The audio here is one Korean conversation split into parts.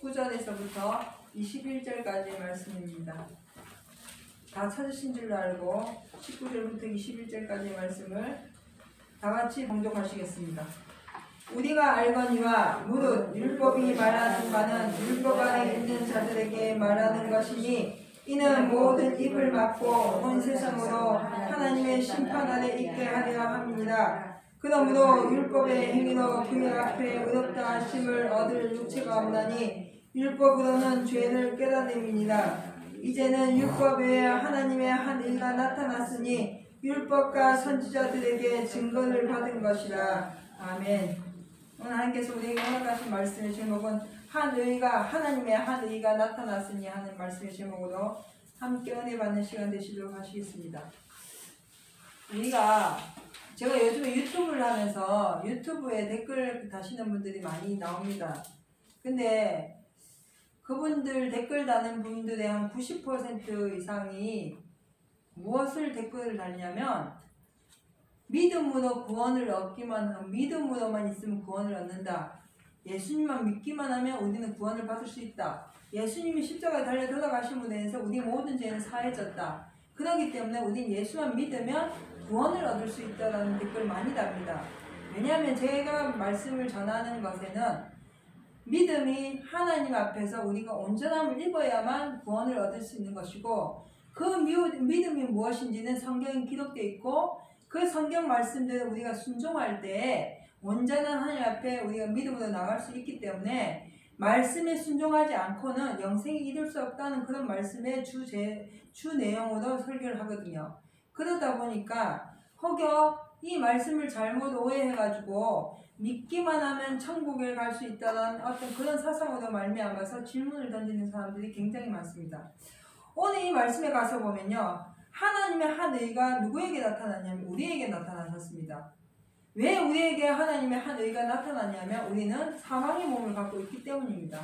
19절에서부터 21절까지의 말씀입니다. 다 찾으신 줄 알고 19절부터 21절까지의 말씀을 다 같이 봉독하시겠습니다. 우리가 알거니와 무릇 율법이 말하는 바는 율법 안에 있는 자들에게 말하는 것이니 이는 모든 입을 막고 온 세상으로 하나님의 심판 아래 있게 하려 함이니라. 그러므로 율법의 행위로 그의 앞에 의롭다 하심을 얻을 육체가 없나니 율법으로는 죄를 깨달음이니라. 이제는 율법 외에 하나님의 한 의가 나타났으니 율법과 선지자들에게 증거를 받은 것이라. 아멘. 오늘 하나님께서 우리에게 허락하신 말씀의 제목은 하나님의 한 의가 나타났으니 하는 말씀의 제목으로 함께 은혜 받는 시간 되시도록 하시겠습니다. 제가 요즘에 유튜브를 하면서 유튜브에 댓글 다시는 분들이 많이 나옵니다. 근데 그분들 댓글 다는 분들의 한 90% 이상이 무엇을 댓글을 달냐면 믿음으로 구원을 믿음으로만 있으면 구원을 얻는다. 예수님만 믿기만 하면 우리는 구원을 받을 수 있다. 예수님이 십자가에 달려 돌아가심으로 인해서 우리 모든 죄는 사해졌다. 그렇기 때문에 우리는 예수만 믿으면 구원을 얻을 수 있다는 댓글 많이 답니다. 왜냐하면 제가 말씀을 전하는 것에는 믿음이 하나님 앞에서 우리가 온전함을 입어야만 구원을 얻을 수 있는 것이고, 그 믿음이 무엇인지는 성경에 기록되어 있고, 그 성경 말씀대로 우리가 순종할 때 온전한 하나님 앞에 우리가 믿음으로 나갈 수 있기 때문에 말씀에 순종하지 않고는 영생에 이룰 수 없다는 그런 말씀의 주 내용으로 설교를 하거든요. 그러다 보니까 혹여 이 말씀을 잘못 오해해가지고 믿기만 하면 천국에 갈 수 있다는 어떤 그런 사상으로 말미암아서 질문을 던지는 사람들이 굉장히 많습니다. 오늘 이 말씀에 가서 보면요, 하나님의 한 의가 누구에게 나타났냐면 우리에게 나타나셨습니다. 왜 우리에게 하나님의 한 의가 나타났냐면 우리는 사망의 몸을 갖고 있기 때문입니다.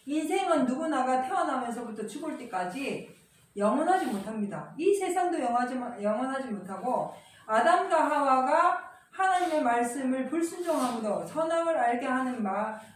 인생은 누구나가 태어나면서부터 죽을 때까지 영원하지 못합니다. 이 세상도 영원하지 못하고, 아담과 하와가 하나님의 말씀을 불순종함으로 선악을 알게 하는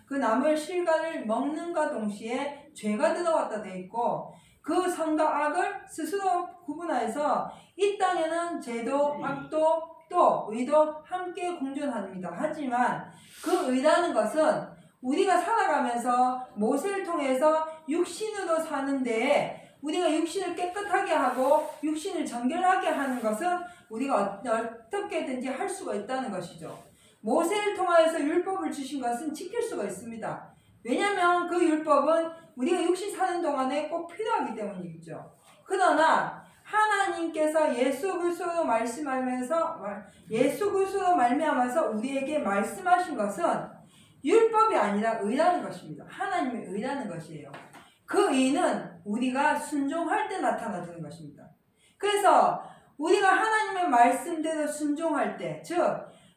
그 나무의 실과를 먹는과 동시에 죄가 들어왔다 돼 있고, 그 선과 악을 스스로 구분하여서 이 땅에는 죄도 악도 또 의도 함께 공존합니다. 하지만 그 의라는 것은 우리가 살아가면서 모세를 통해서 육신으로 사는데 우리가 육신을 깨끗하게 하고 육신을 정결하게 하는 것은 우리가 어떻게든지 할 수가 있다는 것이죠. 모세를 통하여서 율법을 주신 것은 지킬 수가 있습니다. 왜냐하면 그 율법은 우리가 육신 사는 동안에 꼭 필요하기 때문이죠. 그러나 하나님께서 예수 그리스도로 말미암아서 우리에게 말씀하신 것은 율법이 아니라 의라는 것입니다. 하나님의 의라는 것이에요. 그 의는 우리가 순종할 때 나타나는 것입니다. 그래서 우리가 하나님의 말씀대로 순종할 때, 즉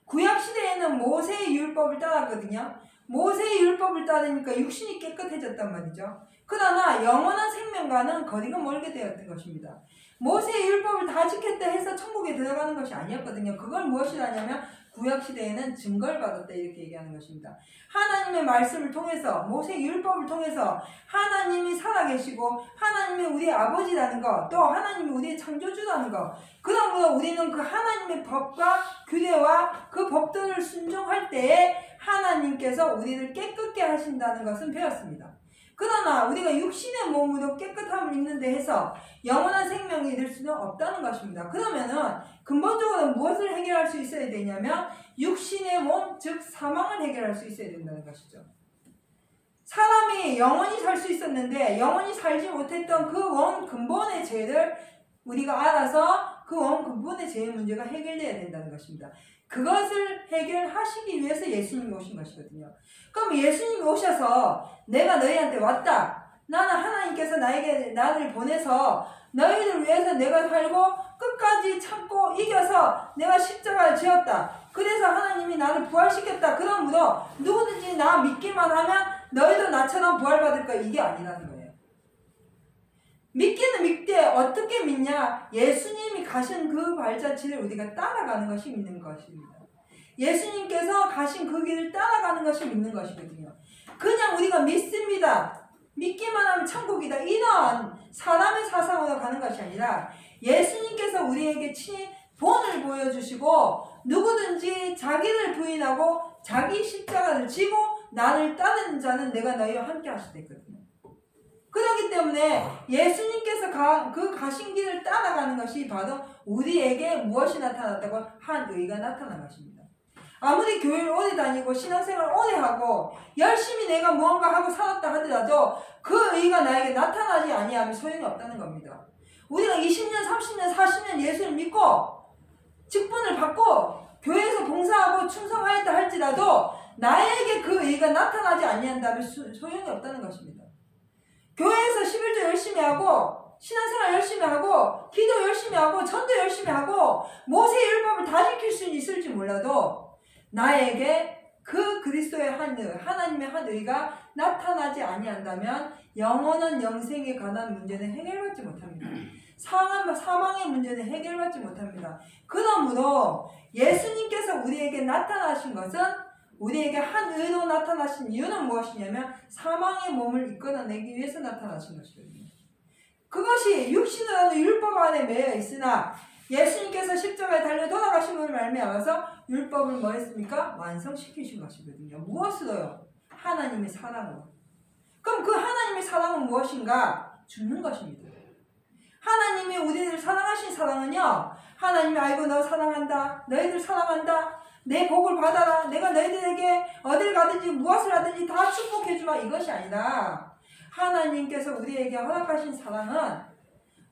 구약시대에는 모세의 율법을 따랐거든요. 모세의 율법을 따르니까 육신이 깨끗해졌단 말이죠. 그러나 영원한 생명과는 거리가 멀게 되었던 것입니다. 모세의 율법을 다 지켰다 해서 천국에 들어가는 것이 아니었거든요. 그걸 무엇이라냐면 구약시대에는 증거를 받았다 이렇게 얘기하는 것입니다. 하나님의 말씀을 통해서, 모세의 율법을 통해서 하나님이 살아계시고 하나님이 우리의 아버지라는 것, 또 하나님이 우리의 창조주라는 것, 그러므로 우리는 그 하나님의 법과 규례와 그 법들을 순종할 때에 하나님께서 우리를 깨끗게 하신다는 것은 배웠습니다. 그러나 우리가 육신의 몸으로 깨끗함을 입는데 해서 영원한 생명이 이룰 수는 없다는 것입니다. 그러면은 근본적으로 무엇을 해결할 수 있어야 되냐면 육신의 몸, 즉 사망을 해결할 수 있어야 된다는 것이죠. 사람이 영원히 살 수 있었는데 영원히 살지 못했던 그 근본의 죄를 우리가 알아서 그 근본의 죄의 문제가 해결돼야 된다는 것입니다. 그것을 해결하시기 위해서 예수님이 오신 것이거든요. 그럼 예수님이 오셔서 내가 너희한테 왔다. 나는 하나님께서 나를 보내서 너희를 위해서 내가 살고 끝까지 참고 이겨서 내가 십자가를 지었다. 그래서 하나님이 나를 부활시켰다. 그러므로 누구든지 나 믿기만 하면 너희도 나처럼 부활받을 거야. 이게 아니라는 거예요. 믿기는 믿되 어떻게 믿냐? 예수님이 가신 그 발자취를 우리가 따라가는 것이 믿는 것입니다. 예수님께서 가신 그 길을 따라가는 것이 믿는 것이거든요. 그냥 우리가 믿습니다. 믿기만 하면 천국이다. 이런 사람의 사상으로 가는 것이 아니라 예수님께서 우리에게 친히 본을 보여주시고 누구든지 자기를 부인하고 자기 십자가를 지고 나를 따르는 자는 내가 너희와 함께 하시다 했거든요. 그렇기 때문에 예수님께서 가신 길을 따라가는 것이 바로 우리에게 무엇이 나타났다고? 한 의가 나타난 것입니다. 아무리 교회를 오래 다니고 신앙생활을 오래 하고 열심히 내가 무언가 하고 살았다 하더라도 그 의가 나에게 나타나지 아니하면 소용이 없다는 겁니다. 우리가 20년, 30년, 40년 예수를 믿고 직분을 받고 교회에서 봉사하고 충성하였다 할지라도 나에게 그 의가 나타나지 아니한다면 소용이 없다는 것입니다. 교회에서 11조 열심히 하고 신앙생활 열심히 하고 기도 열심히 하고 전도 열심히 하고 모세의 율법을 다 지킬 수는 있을지 몰라도 나에게 그 그리스도의 한 의, 하나님의 한 의가 나타나지 아니한다면 영원한 영생에 관한 문제는 해결받지 못합니다. 사망의 문제는 해결받지 못합니다. 그러므로 예수님께서 우리에게 나타나신 것은 우리에게 한 의로 나타나신 이유는 무엇이냐면 사망의 몸을 이끌어내기 위해서 나타나신 것이거든요. 그것이 육신으로 하는 율법 안에 매여 있으나 예수님께서 십자가에 달려 돌아가심을 말미암아서 율법을 뭐 했습니까? 완성시키신 것이거든요. 무엇으로요? 하나님의 사랑으로. 그럼 그 하나님의 사랑은 무엇인가? 죽는 것입니다. 하나님이 우리를 사랑하신 사랑은요, 하나님이 아이고 너 사랑한다, 너희들 사랑한다, 내 복을 받아라, 내가 너희들에게 어딜 가든지 무엇을 하든지 다 축복해주마, 이것이 아니라 하나님께서 우리에게 허락하신 사랑은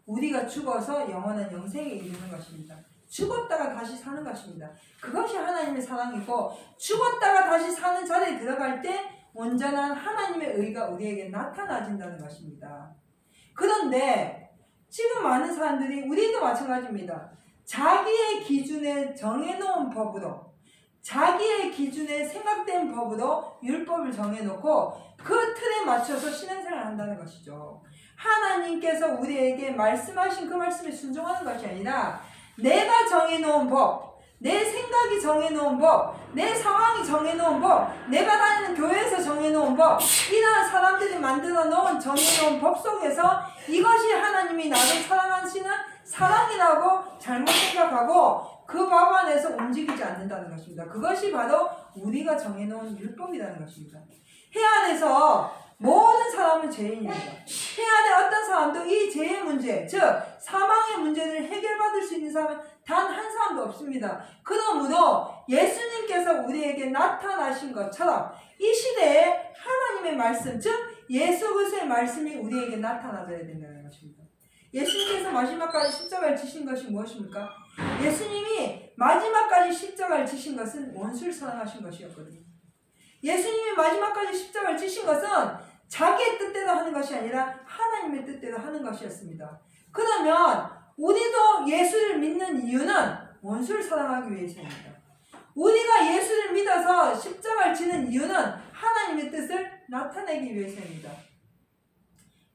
우리가 죽어서 영원한 영생에 이르는 것입니다. 죽었다가 다시 사는 것입니다. 그것이 하나님의 사랑이고 죽었다가 다시 사는 자리에 들어갈 때 온전한 하나님의 의가 우리에게 나타나진다는 것입니다. 그런데 지금 많은 사람들이, 우리도 마찬가지입니다. 자기의 기준에 정해놓은 법으로, 자기의 기준에 생각된 법으로 율법을 정해놓고 그 틀에 맞춰서 신앙생활을 한다는 것이죠. 하나님께서 우리에게 말씀하신 그 말씀에 순종하는 것이 아니라 내가 정해놓은 법, 내 생각이 정해놓은 법, 내 상황이 정해놓은 법, 내가 다니는 교회에서 정해놓은 법, 이런 사람들이 만들어 놓은 정해놓은 법 속에서 이것이 하나님이 나를 사랑하시는 사랑이라고 잘못 생각하고 그 법 안에서 움직이지 않는다는 것입니다. 그것이 바로 우리가 정해놓은 율법이라는 것입니다. 해 안에서 모든 사람은 죄인입니다. 해 안에 어떤 사람도 이 죄의 문제, 즉 사망의 문제를 해결받을 수 있는 사람은 단 한 사람도 없습니다. 그러므로 예수님께서 우리에게 나타나신 것처럼 이 시대에 하나님의 말씀, 즉 예수 그리스도의 말씀이 우리에게 나타나줘야 된다는 것입니다. 예수님께서 마지막까지 십자가를 지신 것이 무엇입니까? 예수님이 마지막까지 십자가를 지신 것은 원수를 사랑하신 것이었거든요. 예수님이 마지막까지 십자가를 지신 것은 자기의 뜻대로 하는 것이 아니라 하나님의 뜻대로 하는 것이었습니다. 그러면 우리도 예수를 믿는 이유는 원수를 사랑하기 위해서입니다. 우리가 예수를 믿어서 십자가를 지는 이유는 하나님의 뜻을 나타내기 위해서입니다.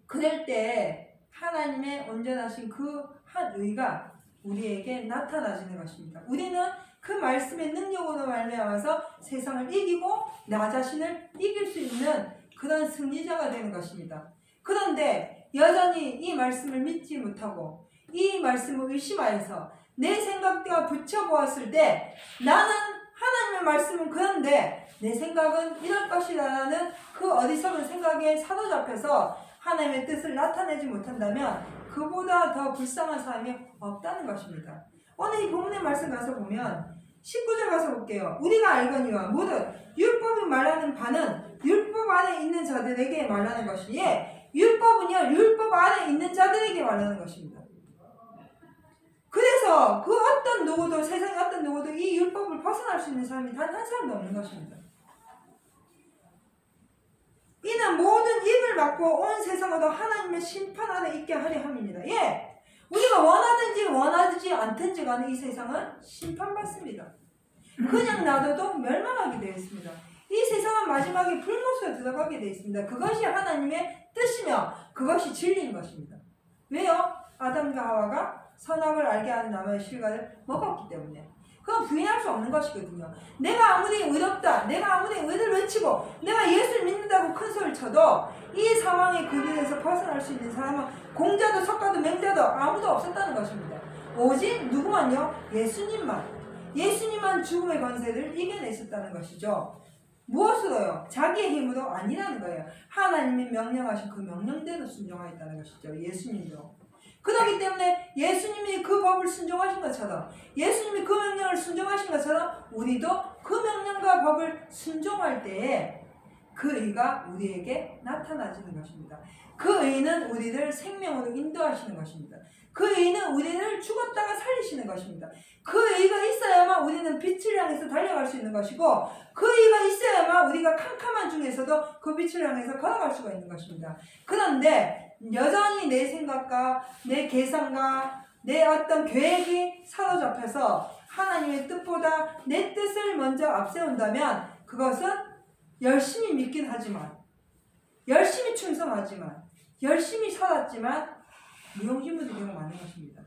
그럴 때 하나님의 온전하신 그 한 의가 우리에게 나타나지는 것입니다. 우리는 그 말씀의 능력으로 말미암아서 세상을 이기고 나 자신을 이길 수 있는 그런 승리자가 되는 것입니다. 그런데 여전히 이 말씀을 믿지 못하고 이 말씀을 의심하여서 내 생각과 붙여보았을 때 나는 하나님의 말씀은 그런데 내 생각은 이럴 것이라는 그 어리석은 생각에 사로잡혀서 하나님의 뜻을 나타내지 못한다면 그보다 더 불쌍한 사람이 없다는 것입니다. 오늘 이 본문의 말씀 가서 보면 19절 가서 볼게요. 우리가 알거니와 무릇 율법이 말하는 바는 율법 안에 있는 자들에게 말하는 것이니 율법은요 율법 안에 있는 자들에게 말하는 것입니다. 그래서 그 어떤 누구도 세상의 어떤 누구도 이 율법을 벗어날 수 있는 사람이 단 한 사람도 없는 것입니다. 이는 모든 입을 막고 온 세상으로 하나님의 심판 아래 있게 하려 함입니다. 예, 우리가 원하든지 원하지 않든지 간에 이 세상은 심판받습니다. 그냥 놔둬도 멸망하게 되어 있습니다. 이 세상은 마지막에 불못으로 들어가게 되어 있습니다. 그것이 하나님의 뜻이며 그것이 진리인 것입니다. 왜요? 아담과 하와가 선악을 알게 하는 나무의 실과를 먹었기 때문에. 그건 부인할 수 없는 것이거든요. 내가 아무리 의롭다, 내가 아무리 의를 외치고 내가 예수를 믿는다고 큰 소리를 쳐도 이 사망의 그늘에서 벗어날 수 있는 사람은 공자도 석가도 맹자도 아무도 없었다는 것입니다. 오직 누구만요? 예수님만 죽음의 권세를 이겨냈었다는 것이죠. 무엇으로요? 자기의 힘으로 아니라는 거예요. 하나님이 명령하신 그 명령대로 순종하였다는 것이죠. 예수님도. 그렇기 때문에 예수님이 그 법을 순종하신 것처럼, 예수님이 그 명령을 순종하신 것처럼 우리도 그 명령과 법을 순종할 때에 그 의가 우리에게 나타나지는 것입니다. 그 의는 우리를 생명으로 인도하시는 것입니다. 그 의는 우리를 죽었다가 살리시는 것입니다. 그 의가 있어야만 우리는 빛을 향해서 달려갈 수 있는 것이고, 그 의가 있어야만 우리가 캄캄한 중에서도 그 빛을 향해서 걸어갈 수가 있는 것입니다. 그런데 여전히 내 생각과 내 계산과 내 어떤 계획이 사로잡혀서 하나님의 뜻보다 내 뜻을 먼저 앞세운다면 그것은 열심히 믿긴 하지만, 열심히 충성하지만, 열심히 살았지만 무용지물이 경우 많은 것입니다.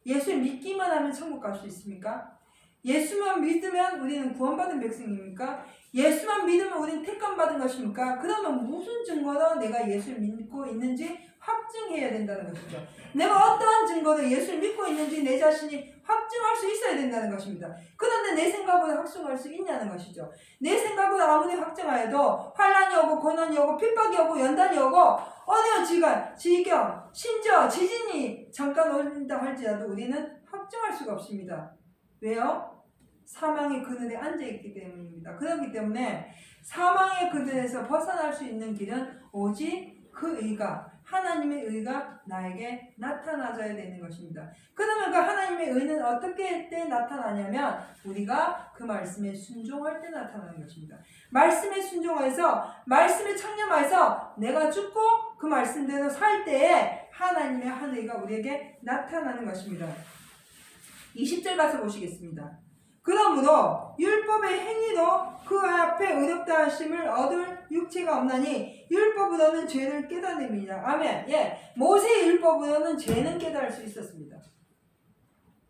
예수를 믿기만 하면 천국 갈 수 있습니까? 예수만 믿으면 우리는 구원받은 백성입니까? 예수만 믿으면 우리는 택감받은 것입니까? 그러면 무슨 증거로 내가 예수를 믿고 있는지 확증해야 된다는 것이죠. 내가 어떠한 증거로 예수를 믿고 있는지 내 자신이 확증할 수 있어야 된다는 것입니다. 그런데 내 생각으로 확증할 수 있냐는 것이죠. 내 생각으로 아무리 확증하여도 환난이 오고 고난이 오고 핍박이 오고 연단이 오고 어느 지경, 심지어 지진이 잠깐 온다 할지라도 우리는 확증할 수가 없습니다. 왜요? 사망의 그늘에 앉아있기 때문입니다. 그렇기 때문에 사망의 그늘에서 벗어날 수 있는 길은 오직 그 의가, 하나님의 의가 나에게 나타나줘야 되는 것입니다. 그러면 그 하나님의 의는 어떻게 때 나타나냐면 우리가 그 말씀에 순종할 때 나타나는 것입니다. 말씀에 순종해서, 말씀에 창념해서 내가 죽고 그 말씀대로 살 때에 하나님의 한 의가 우리에게 나타나는 것입니다. 20절 가서 보시겠습니다. 그러므로 율법의 행위로 그 앞에 의롭다 하심을 얻을 육체가 없나니 율법으로는 죄를 깨달음이니라. 아멘. 예, 모세의 율법으로는 죄는 깨달을 수 있었습니다.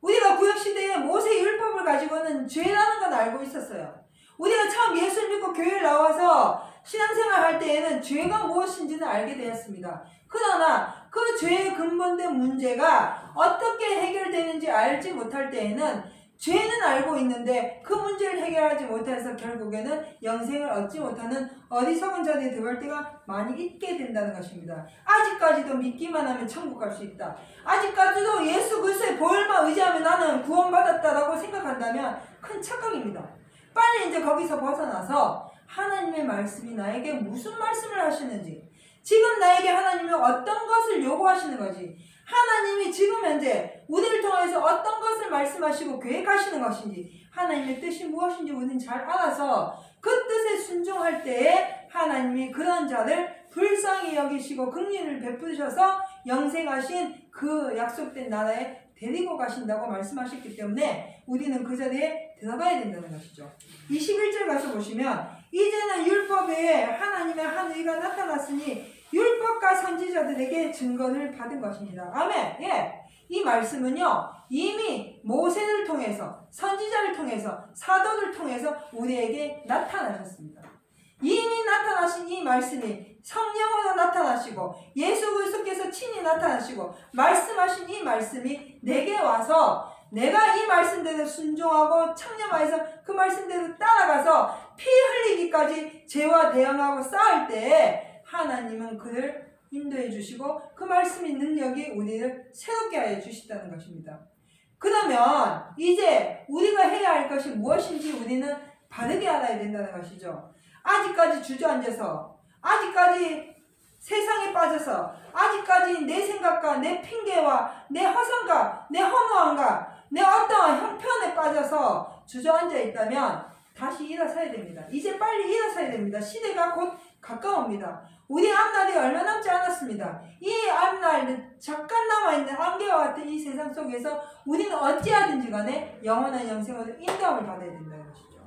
우리가 구약시대에 모세의 율법을 가지고는 죄라는 건 알고 있었어요. 우리가 처음 예수를 믿고 교회를 나와서 신앙생활 할 때에는 죄가 무엇인지는 알게 되었습니다. 그러나 그 죄의 근본된 문제가 어떻게 해결되는지 알지 못할 때에는 죄는 알고 있는데 그 문제를 해결하지 못해서 결국에는 영생을 얻지 못하는 어리석은 자리에 들어갈 때가 많이 있게 된다는 것입니다. 아직까지도 믿기만 하면 천국 갈 수 있다. 아직까지도 예수 그리스도의 보혈만 의지하면 나는 구원받았다라고 생각한다면 큰 착각입니다. 빨리 이제 거기서 벗어나서 하나님의 말씀이 나에게 무슨 말씀을 하시는지, 지금 나에게 하나님이 어떤 것을 요구하시는 거지, 하나님이 지금 현재 우리를 통해서 어떤 것을 말씀하시고 계획하시는 것인지, 하나님의 뜻이 무엇인지 우리는 잘 알아서 그 뜻에 순종할 때에 하나님이 그런 자를 불쌍히 여기시고 긍휼을 베푸셔서 영생하신 그 약속된 나라에 데리고 가신다고 말씀하셨기 때문에 우리는 그 자리에 들어가야 된다는 것이죠. 21절 가서 보시면 이제는 율법에 하나님의 한 의가 나타났으니 율법과 선지자들에게 증거를 받은 것입니다. 아멘. 예. 이 말씀은요, 이미 모세를 통해서, 선지자를 통해서, 사도를 통해서 우리에게 나타나셨습니다. 이미 나타나신 이 말씀이 성령으로 나타나시고 예수 그리스도께서 친히 나타나시고 말씀하신 이 말씀이 내게 와서 내가 이 말씀대로 순종하고 창념하여서 그 말씀대로 따라가서 피 흘리기까지 죄와 대항하고 싸울 때에 하나님은 그를 인도해 주시고 그 말씀의 능력이 우리를 새롭게 하여 주시다는 것입니다. 그러면 이제 우리가 해야 할 것이 무엇인지 우리는 바르게 알아야 된다는 것이죠. 아직까지 주저앉아서, 아직까지 세상에 빠져서, 아직까지 내 생각과 내 핑계와 내 허상과 내 허무함과 내 어떠한 형편에 빠져서 주저앉아 있다면 다시 일어서야 됩니다. 이제 빨리 일어서야 됩니다. 시대가 곧 가까웁니다. 우리 앞날이 얼마 남지 않았습니다. 이 앞날 잠깐 남아있는 안개와 같은 이 세상 속에서 우리는 어찌하든지 간에 영원한 영생으로 인도함을 받아야 된다는 것이죠.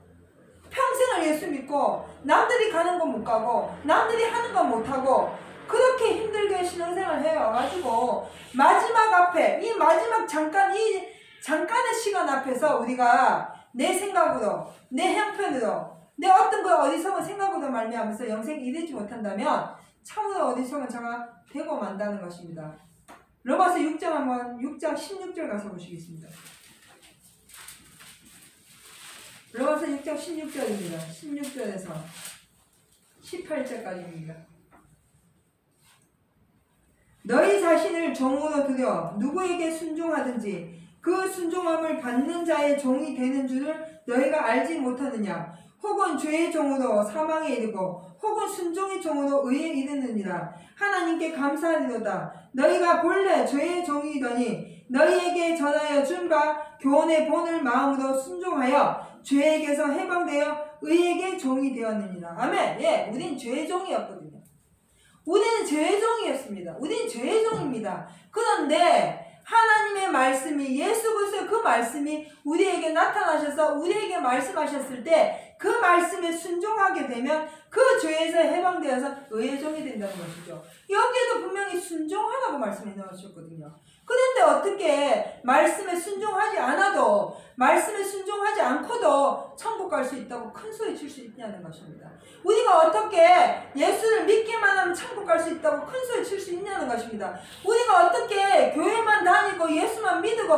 평생을 예수 믿고 남들이 가는 건 못 가고 남들이 하는 건 못하고 그렇게 힘들게 신앙생활을 해와가지고 마지막 앞에 이 마지막 잠깐 이 잠깐의 시간 앞에서 우리가 내 생각으로, 내 형편으로, 내 어떤 거 어디서건 생각으로 말미암아서 영생이 이루지 못한다면 참으로 어디서건 저가 되고 만다는 것입니다. 로마서 6장 16절 가서 보시겠습니다. 로마서 6장 16절입니다. 16절에서 18절까지입니다. 너희 자신을 종으로 들여 누구에게 순종하든지 그 순종함을 받는 자의 종이 되는 줄을 너희가 알지 못하느냐. 혹은 죄의 종으로 사망에 이르고 혹은 순종의 종으로 의에 이르느니라. 하나님께 감사하리로다. 너희가 본래 죄의 종이더니 너희에게 전하여 준 바 교훈의 본을 마음으로 순종하여 죄에게서 해방되어 의에게 종이 되었느니라. 아멘. 예, 우린 죄의 종이었거든요. 우리는 죄의 종이었습니다. 우리는 죄의 종입니다. 그런데 하나님의 말씀이, 예수 그리스도의 그 말씀이 우리에게 나타나셔서 우리에게 말씀하셨을 때 그 말씀에 순종하게 되면 그 죄에서 해방되어서 의의 종이 된다는 것이죠. 여기에도 분명히 순종하라고 말씀해 놓으셨거든요. 그런데 어떻게 말씀에 순종하지 않아도, 말씀에 순종하지 않고도 천국 갈 수 있다고 큰 소리 칠 수 있냐는 것입니다. 우리가 어떻게 예수를 믿기만 하면 천국 갈 수 있다고 큰 소리 칠 수 있냐는 것입니다. 우리가 어떻게 교회만 다니고 예수만 믿고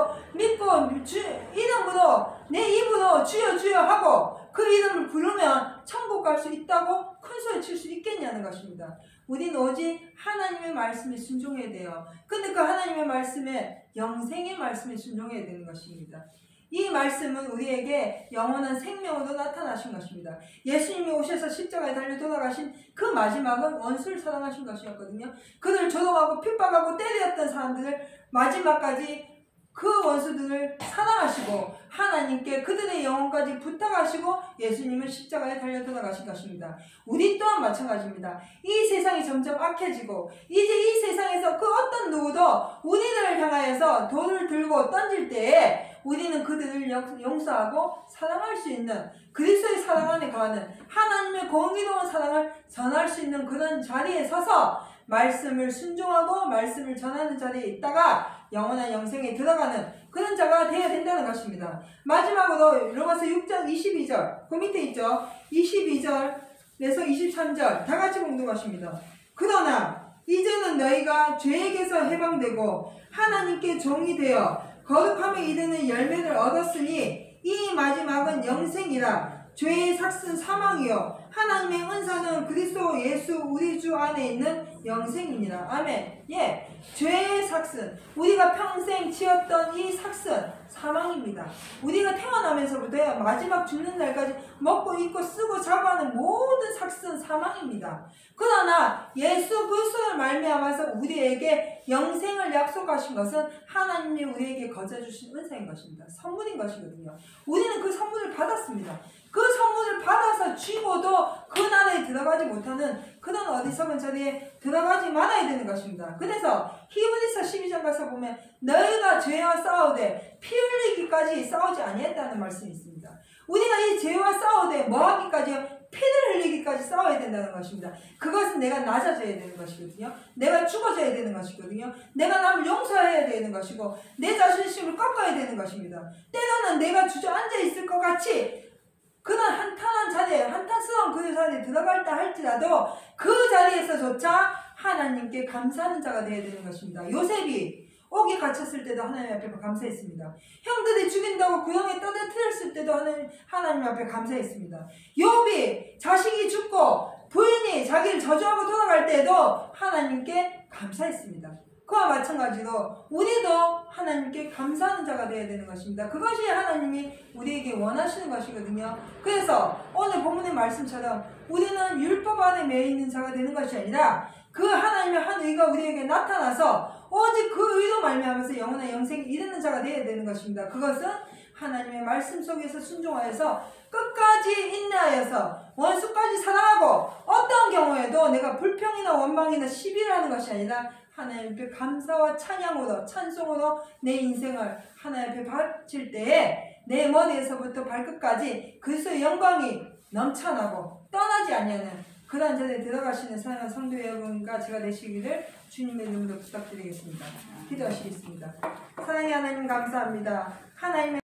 이름으로, 내 입으로 주여 주여 하고 그 이름을 부르면 천국 갈 수 있다고 큰 소리 칠 수 있겠냐는 것입니다. 우리는 오직 하나님의 말씀에 순종해야 돼요. 근데 그 하나님의 말씀에, 영생의 말씀에 순종해야 되는 것입니다. 이 말씀은 우리에게 영원한 생명으로 나타나신 것입니다. 예수님이 오셔서 십자가에 달려 돌아가신 그 마지막은 원수를 사랑하신 것이었거든요. 그들을 조롱하고 핍박하고 때렸던 사람들을 마지막까지 그 원수들을 사랑하시고 하나님께 그들의 영혼까지 부탁하시고 예수님은 십자가에 달려 돌아가신 것입니다. 우리 또한 마찬가지입니다. 이 세상이 점점 악해지고 이제 이 세상에서 그 어떤 누구도 우리를 향하여서 돌을 들고 던질 때에 우리는 그들을 용서하고 사랑할 수 있는, 그리스도의 사랑 안에 거하는 하나님의 공의로운 사랑을 전할 수 있는 그런 자리에 서서 말씀을 순종하고 말씀을 전하는 자리에 있다가 영원한 영생에 들어가는 그런 자가 되어야 된다는 것입니다. 마지막으로 로마서 6장 22절, 그 밑에 있죠. 22절에서 23절 다 같이 공독하십니다. 그러나 이제는 너희가 죄에게서 해방되고 하나님께 종이 되어 거룩함에 이르는 열매를 얻었으니 이 마지막은 영생이라. 죄의 삭은 사망이요 하나님의 은사는 그리스도 예수 우리 주 안에 있는 영생이니라. 아멘. 예, 죄의 삭은, 우리가 평생 지었던 이 삭은 사망입니다. 우리가 태어나면서부터 마지막 죽는 날까지 먹고 입고 쓰고 자고 하는 모든 삭은 사망입니다. 그러나 예수 그리스도를 말미암아서 우리에게 영생을 약속하신 것은 하나님이 우리에게 거저 주신 은사인 것입니다. 선물인 것이거든요. 우리는 그 선물을 받았습니다. 그 선물을 받아서 쥐고도 그 나라에 들어가지 못하는 그런 어리석은 자리에 들어가지 말아야 되는 것입니다. 그래서 히브리서 12장 가서 보면 너희가 죄와 싸우되 피 흘리기까지 싸우지 아니했다는 말씀이 있습니다. 우리가 이 죄와 싸우되 뭐하기까지요? 피를 흘리기까지 싸워야 된다는 것입니다. 그것은 내가 낮아져야 되는 것이거든요. 내가 죽어져야 되는 것이거든요. 내가 남을 용서해야 되는 것이고 내 자존심을 꺾어야 되는 것입니다. 때로는 내가 주저앉아 있을 것 같이 그런 한탄한 자리에, 한탄스러운 그 자리에 들어갈다 할지라도 그 자리에서조차 하나님께 감사하는 자가 되어야 되는 것입니다. 요셉이 옥에 갇혔을 때도 하나님 앞에 감사했습니다. 형들이 죽인다고 구덩이에 떠들었을 때도 하나님 앞에 감사했습니다. 욥이 자식이 죽고 부인이 자기를 저주하고 돌아갈 때도 하나님께 감사했습니다. 그와 마찬가지로 우리도 하나님께 감사하는 자가 되어야 되는 것입니다. 그것이 하나님이 우리에게 원하시는 것이거든요. 그래서 오늘 본문의 말씀처럼 우리는 율법 안에 매여 있는 자가 되는 것이 아니라 그 하나님의 한 의가 우리에게 나타나서 오직 그 의로 말미암아서 영원한 영생에 이르는 자가 되어야 되는 것입니다. 그것은 하나님의 말씀 속에서 순종하여서 끝까지 인내하여서 원수까지 사랑하고 어떤 경우에도 내가 불평이나 원망이나 시비를 하는 것이 아니라 하나님 앞에 감사와 찬양으로, 찬송으로 내 인생을 하나님 앞에 바칠 때에 내 머리에서부터 발끝까지 그리스도의 영광이 넘쳐나고 떠나지 아니하는 그런 전에 들어가시는 사랑하는 성도 여러분과 제가 되시기를 주님의 이름으로 부탁드리겠습니다. 기도하시겠습니다. 사랑의 하나님 감사합니다. 하나님의